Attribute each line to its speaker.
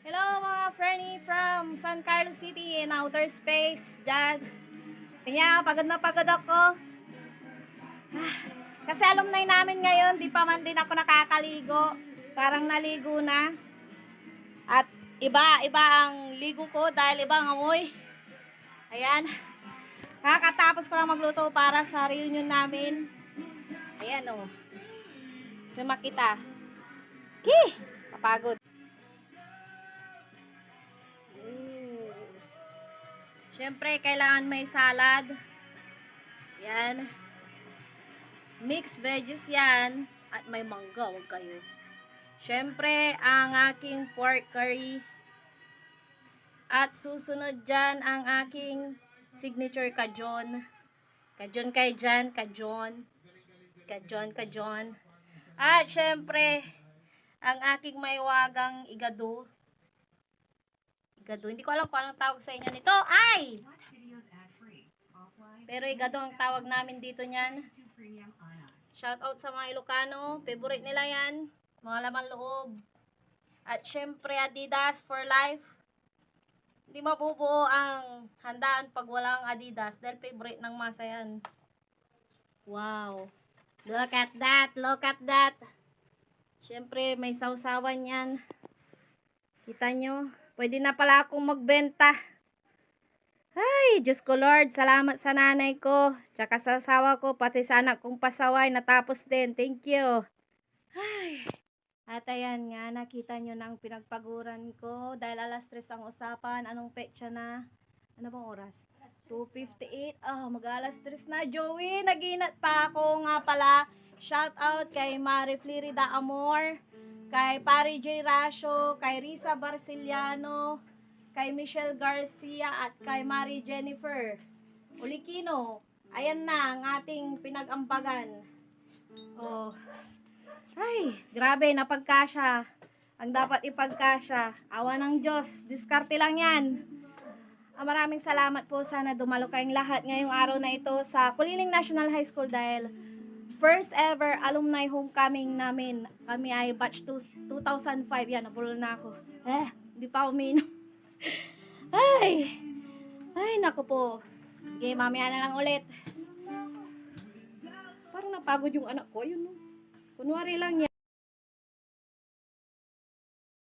Speaker 1: Hello mga Fernie from San Carlos City in outer space. Dad, kanya pagod na pagod ako. Kasi alumni namin ngayon, di pa man din ako nakakaligo. Parang naligo na. At iba ang ligo ko dahil iba ang amoy. Ayan. Kakatapos ko lang magluto para sa reunion namin. Ayan o. So makita. Kapagod. Siyempre, kailangan may salad. Yan. Mixed veggies yan. At may mangga, wag kayo. Siyempre, ang aking pork curry. At susunod dyan, ang aking signature kajon. Kajon kay Jan, kajon. Kajon. At siyempre, ang aking maywagang igado. Igado. Hindi ko alam kung anong tawag sa inyo nito. Ay! Pero igado ang tawag namin dito niyan. Shout out sa mga Ilocano. Favorite nila yan. Mga laman loob. At syempre Adidas for life. Hindi mabubuo ang handaan pag walang Adidas. Dahil favorite ng masa yan. Wow. Look at that. Look at that. Syempre may sausawan yan. Kita nyo. Pwede na pala akong magbenta. Ay, Diyos ko Lord, salamat sa nanay ko, tsaka sa asawa ko, pati sa anak kong pasaway, natapos din. Thank you. Ay. At ayan nga, nakita nyo ng pinagpaguran ko, dahil alas 3 ang usapan. Anong petsa na? Ano bang oras? 2:58. Mag alas 3 na, Joey. Naginat pa ako nga pala. Shout out kay Mari Flirida Amor, kay Pari J. Rasho, kay Risa Barciliano, kay Michelle Garcia, at kay Mari Jennifer Ulikino. Ayan na ang ating pinag-ambagan. Oh. Ay, grabe, napagkasya. Ang dapat ipagkasya. Awa ng Diyos. Diskarte lang yan. Maraming salamat po. Sana dumalo kayong lahat ngayong araw na ito sa Kuliling National High School dahil first ever alumni homecoming namin. Kami ay batch 2005. Yan, napulol na ako. Hindi pa uminom. Ay, naku po. Sige, mamaya na lang ulit. Parang napagod yung anak ko. Yun, no? Kunwari lang yan.